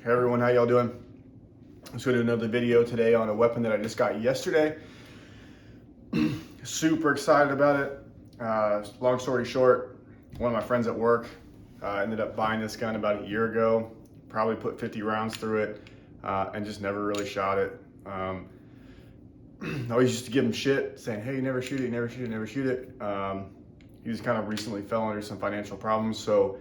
Hey everyone, how y'all doing? I'm just gonna do another video today on a weapon that I just got yesterday. Super excited about it. Long story short, one of my friends at work ended up buying this gun about a year ago. Probably put 50 rounds through it and just never really shot it. I always used to give him shit saying, hey, never shoot it, never shoot it, never shoot it. He just kind of recently fell under some financial problems, so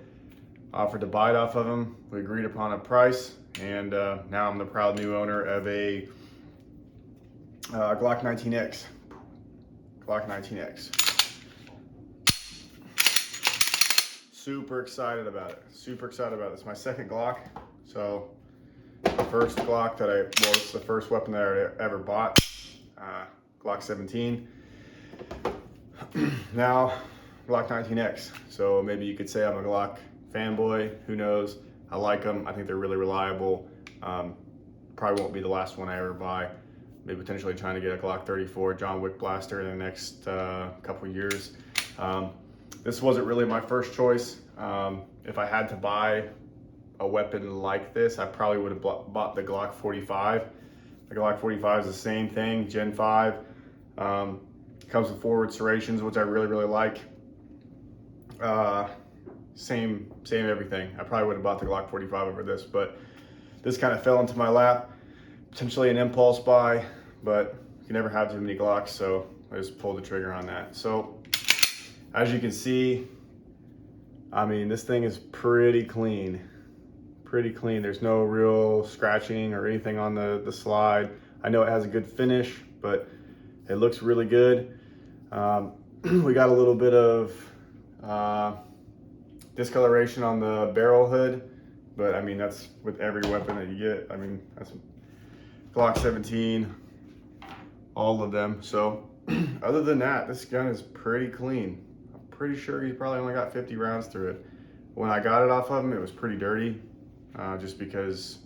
offered to buy it off of him. We agreed upon a price, and now I'm the proud new owner of a Glock 19X. Glock 19X. Super excited about it. Super excited about it. It's my second Glock. So the first Glock that it's the first weapon that I ever bought. Glock 17. Now Glock 19X. So maybe you could say I'm a Glock fanboy. Who knows? I like them. I think they're really reliable. Probably won't be the last one I ever buy. Maybe potentially trying to get a Glock 34 John Wick blaster in the next couple years. This wasn't really my first choice. If I had to buy a weapon like this, I probably would have bought the Glock 45. The Glock 45 is the same thing, Gen 5. Comes with forward serrations, which I really like. Same everything. I probably would have bought the Glock 45 over this, but this kind of fell into my lap. Potentially an impulse buy, but you never have too many Glocks, so I just pulled the trigger on that. So as you can see, I mean, this thing is pretty clean. Pretty clean. There's no real scratching or anything on the slide. I know it has a good finish, but it looks really good. We got a little bit of discoloration on the barrel hood, but I mean, that's with every weapon that you get. I mean, that's Glock 17, all of them. So other than that, this gun is pretty clean. I'm pretty sure he probably only got 50 rounds through it. When I got it off of him, it was pretty dirty, just because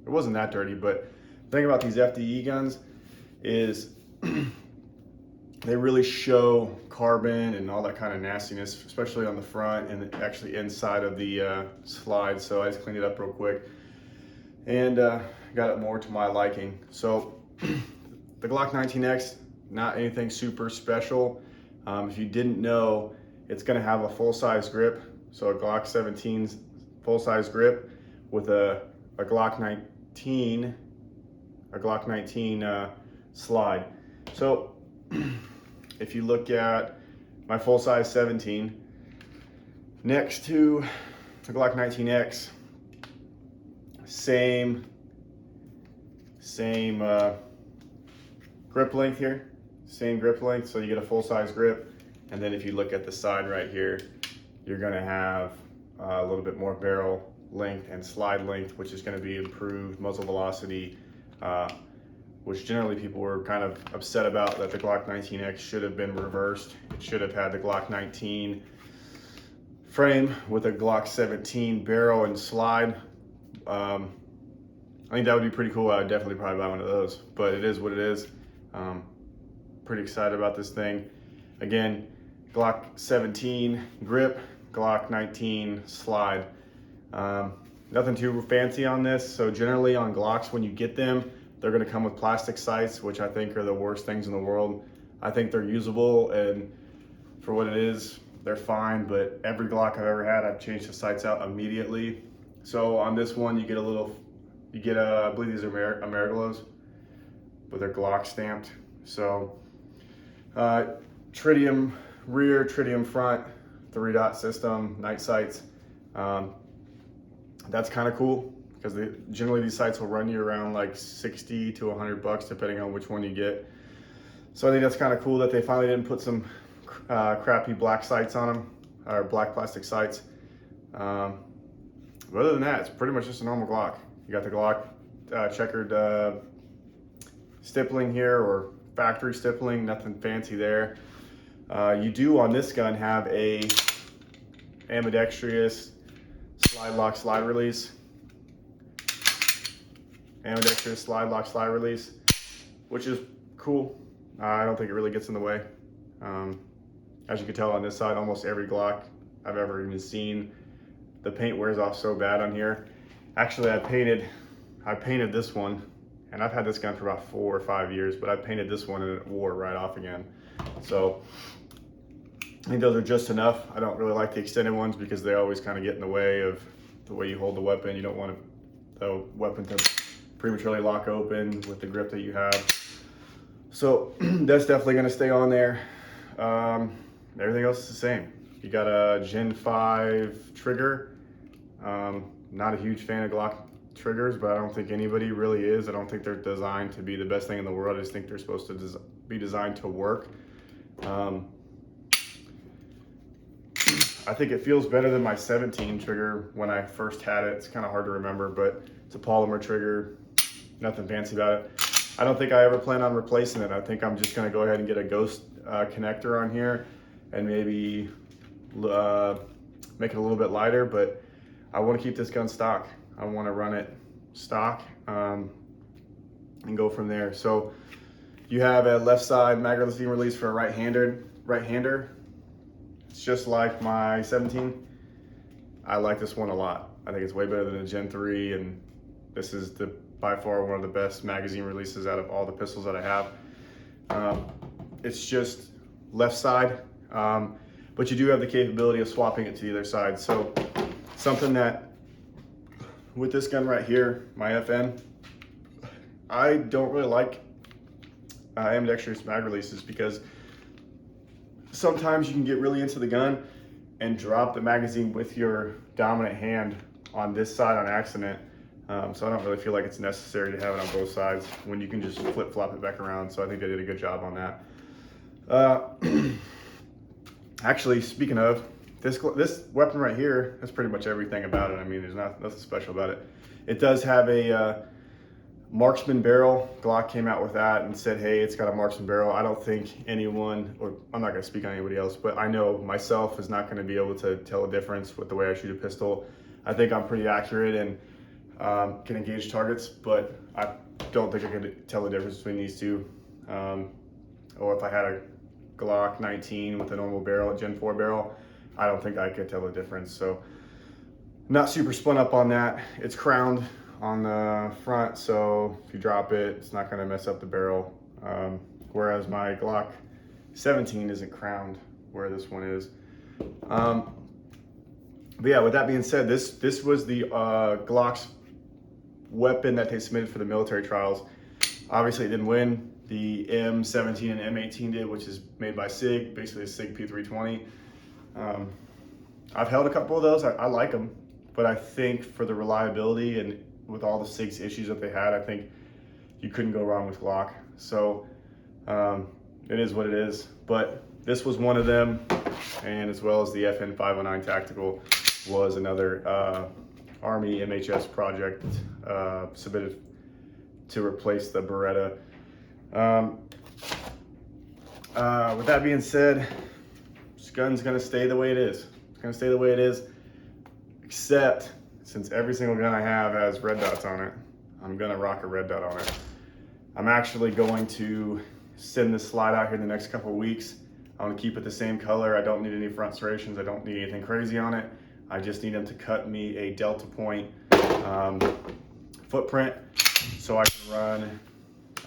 it wasn't that dirty. But the thing about these FDE guns is they really show carbon and all that kind of nastiness, especially on the front and actually inside of the slide. So I just cleaned it up real quick and got it more to my liking. So the Glock 19X, not anything super special. If you didn't know, it's gonna have a full-size grip. So a Glock 17's full-size grip with a Glock 19, slide. So if you look at my full-size 17 next to the Glock 19X, same grip length here, same grip length, so you get a full-size grip. And then if you look at the side right here, you're gonna have a little bit more barrel length and slide length, which is gonna be improved muzzle velocity, which generally people were kind of upset about, that the Glock 19X should have been reversed. It should have had the Glock 19 frame with a Glock 17 barrel and slide. I think that would be pretty cool. I would definitely probably buy one of those, but it is what it is. Pretty excited about this thing. Again, Glock 17 grip, Glock 19 slide. Nothing too fancy on this. So generally on Glocks, when you get them, they're gonna come with plastic sights, which I think are the worst things in the world. I think they're usable, and for what it is, they're fine, but every Glock I've ever had, I've changed the sights out immediately. So on this one, you get I believe these are Ameriglos, but they're Glock stamped. So tritium rear, tritium front, 3-dot system, night sights. That's kind of cool, because generally these sights will run you around like 60 to 100 bucks depending on which one you get. So I think that's kind of cool that they finally didn't put some crappy black sights on them, or black plastic sights. But other than that, it's pretty much just a normal Glock. You got the Glock checkered stippling here, or factory stippling, nothing fancy there. You do on this gun have a ambidextrous slide lock slide release. Ambidextrous slide lock slide release, which is cool. I don't think it really gets in the way. As you can tell on this side, almost every Glock I've ever even seen, the paint wears off so bad on here. Actually, I painted I painted this one, and I've had this gun for about 4 or 5 years, but I painted this one and it wore right off again. So I think those are just enough. I don't really like the extended ones because they always kind of get in the way of the way you hold the weapon. You don't want the weapon to prematurely lock open with the grip that you have. So that's definitely going to stay on there. Everything else is the same. You got a Gen 5 trigger. Not a huge fan of Glock triggers, but I don't think anybody really is. I don't think they're designed to be the best thing in the world. I just think they're supposed to be designed to work. I think it feels better than my 17 trigger when I first had it. It's kind of hard to remember, but it's a polymer trigger, nothing fancy about it. I don't think I ever plan on replacing it. I think I'm just gonna go ahead and get a ghost connector on here and maybe make it a little bit lighter, but I wanna keep this gun stock. I wanna run it stock and go from there. So you have a left side magazine release for a right-hander. It's just like my 17. I like this one a lot. I think it's way better than a Gen 3, and this is by far one of the best magazine releases out of all the pistols that I have. It's just left side, but you do have the capability of swapping it to the other side. So something that, with this gun right here, my FN, I don't really like ambidextrous mag releases because sometimes you can get really into the gun and drop the magazine with your dominant hand on this side on accident. So I don't really feel like it's necessary to have it on both sides when you can just flip-flop it back around. So I think they did a good job on that. Actually, speaking of, this weapon right here, that's pretty much everything about it. I mean, there's nothing special about it. It does have a marksman barrel. Glock came out with that and said, hey, it's got a marksman barrel. I don't think anyone, or I'm not gonna speak on anybody else, but I know myself is not gonna be able to tell a difference with the way I shoot a pistol. I think I'm pretty accurate and can engage targets, but I don't think I could tell the difference between these two. Or if I had a Glock 19 with a normal barrel, a Gen 4 barrel, I don't think I could tell the difference. So not super spun up on that. It's crowned on the front, so if you drop it, it's not gonna mess up the barrel. Whereas my Glock 17 isn't crowned where this one is. But yeah, with that being said, this was the Glock's weapon that they submitted for the military trials. Obviously it didn't win. The M17 and M18 did, which is made by SIG, basically a SIG P320. I've held a couple of those. I like them, but I think for the reliability and with all the SIG's issues that they had, I think you couldn't go wrong with Glock. So it is what it is. But this was one of them, and as well as the FN 509 Tactical was another Army MHS project submitted to replace the Beretta. With that being said, this gun's gonna stay the way it is. It's gonna stay the way it is, except since every single gun I have has red dots on it, I'm gonna rock a red dot on it. I'm actually going to send this slide out here in the next couple of weeks. I want to keep it the same color. I don't need any front serrations. I don't need anything crazy on it. I just need them to cut me a Delta Point footprint so I can run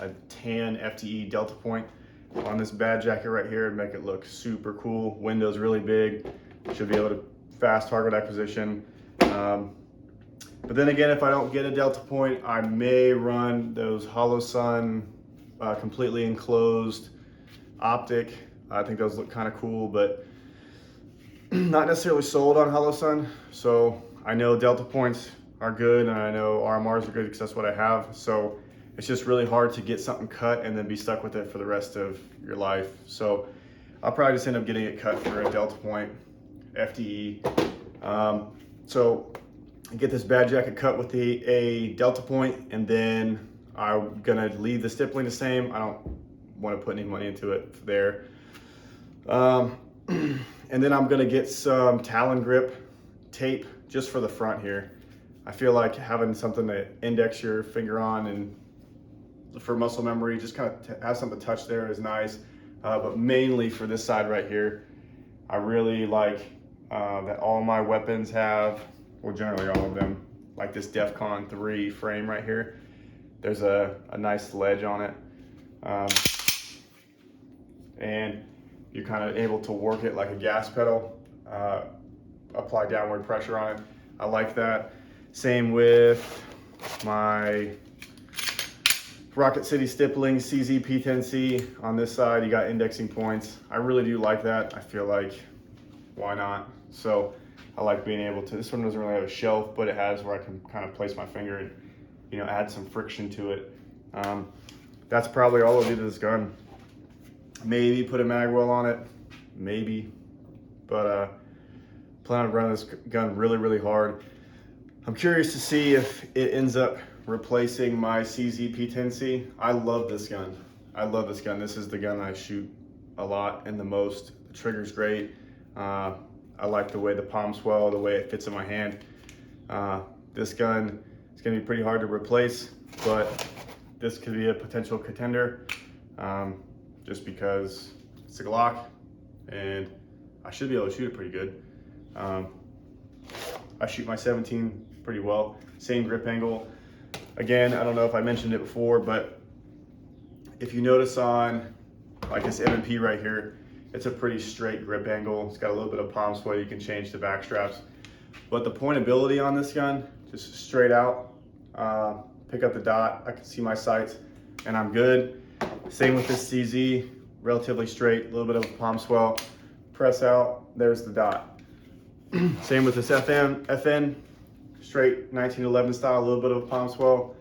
a tan FDE Delta Point on this bad jacket right here and make it look super cool. Window's really big. Should be able to fast target acquisition. But then again, if I don't get a Delta Point, I may run those Hollow Sun completely enclosed optic. I think those look kind of cool, but not necessarily sold on Hollow Sun. So I know Delta Points are good, and I know RMRs are good because that's what I have. So it's just really hard to get something cut and then be stuck with it for the rest of your life. So I'll probably just end up getting it cut for a Delta Point FDE. So I get this bad jacket cut with a Delta Point, and then I'm gonna leave the stippling the same. I don't want to put any money into it there. And then I'm gonna get some Talon grip tape just for the front here. I feel like having something to index your finger on and for muscle memory, just kind of have something to touch there is nice. But mainly for this side right here, I really like that all my weapons have, well, generally all of them, like this DEFCON 3 frame right here. There's a nice ledge on it. And you're kind of able to work it like a gas pedal, apply downward pressure on it. I like that. Same with my Rocket City Stippling CZ P10C. On this side, you got indexing points. I really do like that. I feel like, why not? So I like being able to, this one doesn't really have a shelf, but it has where I can kind of place my finger and, you know, add some friction to it. That's probably all I'll do to this gun. Maybe put a mag well on it, maybe, but plan on running this gun really, really hard. I'm curious to see if it ends up replacing my CZ P10C. I love this gun. I love this gun. This is the gun I shoot a lot and the most. The trigger's great. I like the way the palm swell, the way it fits in my hand. This gun is gonna be pretty hard to replace, but this could be a potential contender just because it's a Glock and I should be able to shoot it pretty good. I shoot my 17 pretty well. Same grip angle. Again, I don't know if I mentioned it before, but if you notice on like this M&P right here, it's a pretty straight grip angle. It's got a little bit of palm sway. You can change the back straps. But the pointability on this gun, just straight out, pick up the dot, I can see my sights, and I'm good. Same with this CZ, relatively straight, a little bit of a palm swell. Press out, there's the dot. Same with this FN, straight 1911 style, a little bit of a palm swell.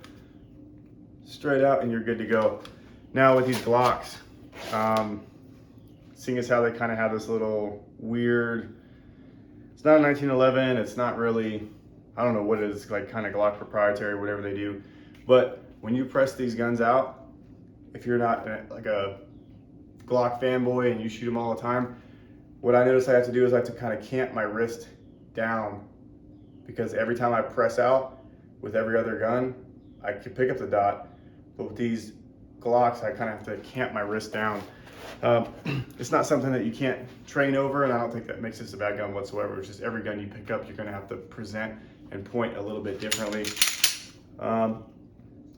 Straight out and you're good to go. Now with these Glocks, seeing as how they kind of have this little weird, it's not a 1911, it's not really, I don't know what it is, like kind of Glock proprietary, whatever they do. But when you press these guns out, if you're not like a Glock fanboy and you shoot them all the time, what I notice I have to do is I have to kind of camp my wrist down, because every time I press out with every other gun, I can pick up the dot. But with these Glocks, I kind of have to camp my wrist down. It's not something that you can't train over, and I don't think that makes this a bad gun whatsoever. It's just every gun you pick up, you're gonna have to present and point a little bit differently.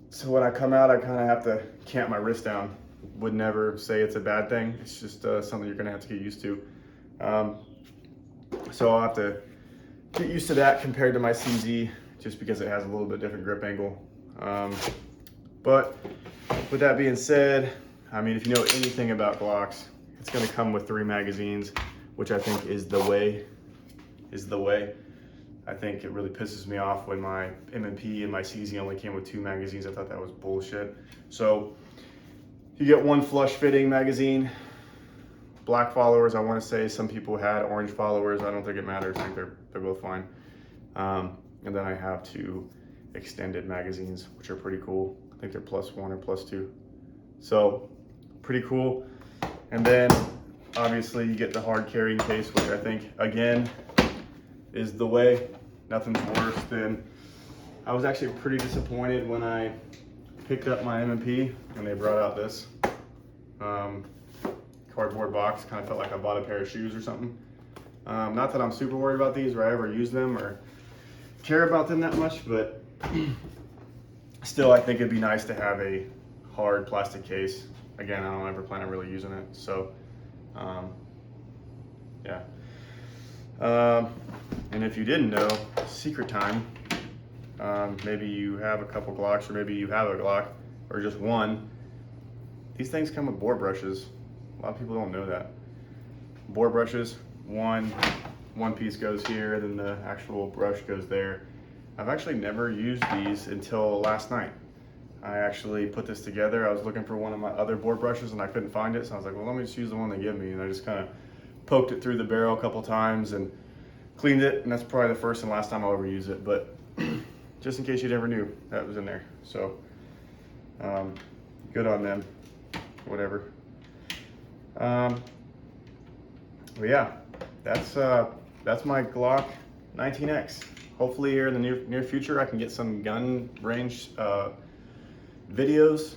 So when I come out, I kind of have to camp my wrist down. Would never say it's a bad thing. It's just something you're gonna have to get used to. So I'll have to get used to that compared to my CZ, just because it has a little bit different grip angle. But with that being said, I mean, if you know anything about Glocks, it's gonna come with 3 magazines, which I think is the way. I think it really pisses me off when my M&P and my CZ only came with 2 magazines. I thought that was bullshit. So you get 1 flush fitting magazine. Black followers, I want to say some people had orange followers. I don't think it matters. I think they're both fine. And then I have 2 extended magazines, which are pretty cool. I think they're +1 or +2. So pretty cool. And then obviously you get the hard carrying case, which I think again is the way. Nothing's worse than, I was actually pretty disappointed when I picked up my M&P and they brought out this cardboard box. Kind of felt like I bought a pair of shoes or something. Not that I'm super worried about these or I ever use them or care about them that much, but still I think it'd be nice to have a hard plastic case. Again, I don't ever plan on really using it, so yeah. And if you didn't know, secret time, maybe you have a couple Glocks or maybe you have a Glock or just one. These things come with bore brushes. A lot of people don't know that. Bore brushes, one piece goes here, then the actual brush goes there. I've actually never used these until last night. I actually put this together. I was looking for one of my other bore brushes and I couldn't find it, so I was like, well, let me just use the one they give me. And I just kind of poked it through the barrel a couple times and cleaned it, and that's probably the first and last time I'll ever use it, but just in case you never knew, that was in there. So good on them, whatever. But yeah, that's my Glock 19X. Hopefully here in the near future I can get some gun range videos.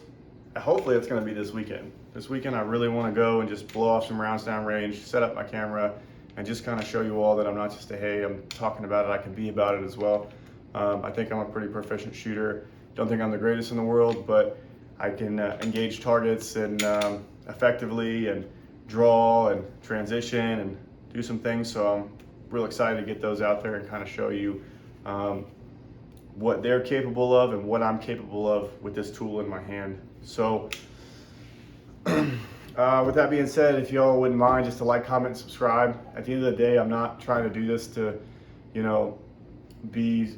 Hopefully it's going to be this weekend. This weekend I really want to go and just blow off some rounds down range, set up my camera, and just kind of show you all that I'm not just a hey, I'm talking about it, I can be about it as well. I think I'm a pretty proficient shooter. Don't think I'm the greatest in the world, but I can engage targets and effectively and draw and transition and do some things. So I'm real excited to get those out there and kind of show you what they're capable of and what I'm capable of with this tool in my hand. So with that being said, if y'all wouldn't mind just to like, comment, and subscribe. At the end of the day, I'm not trying to do this to, you know, be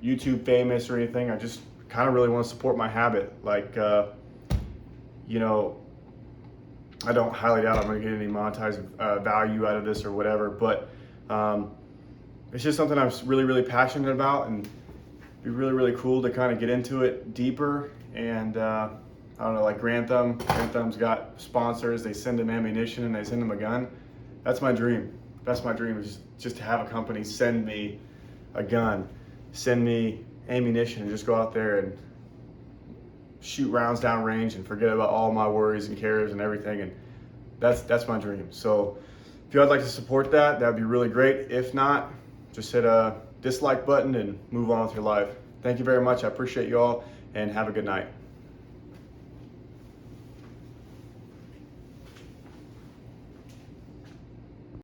YouTube famous or anything. I just kind of really want to support my habit. Like, you know, I don't highly doubt I'm going to get any monetized value out of this or whatever, but it's just something I'm really, really passionate about, and it'd be really, really cool to kind of get into it deeper. And I don't know, like Grand Thumb's got sponsors. They send them ammunition and they send them a gun. That's my dream. That's my dream, is just to have a company send me a gun, send me ammunition, and just go out there and shoot rounds down range and forget about all my worries and cares and everything. And that's my dream. So if you'd like to support that, that'd be really great. If not, just hit a dislike button and move on with your life. Thank you very much. I appreciate you all, and have a good night.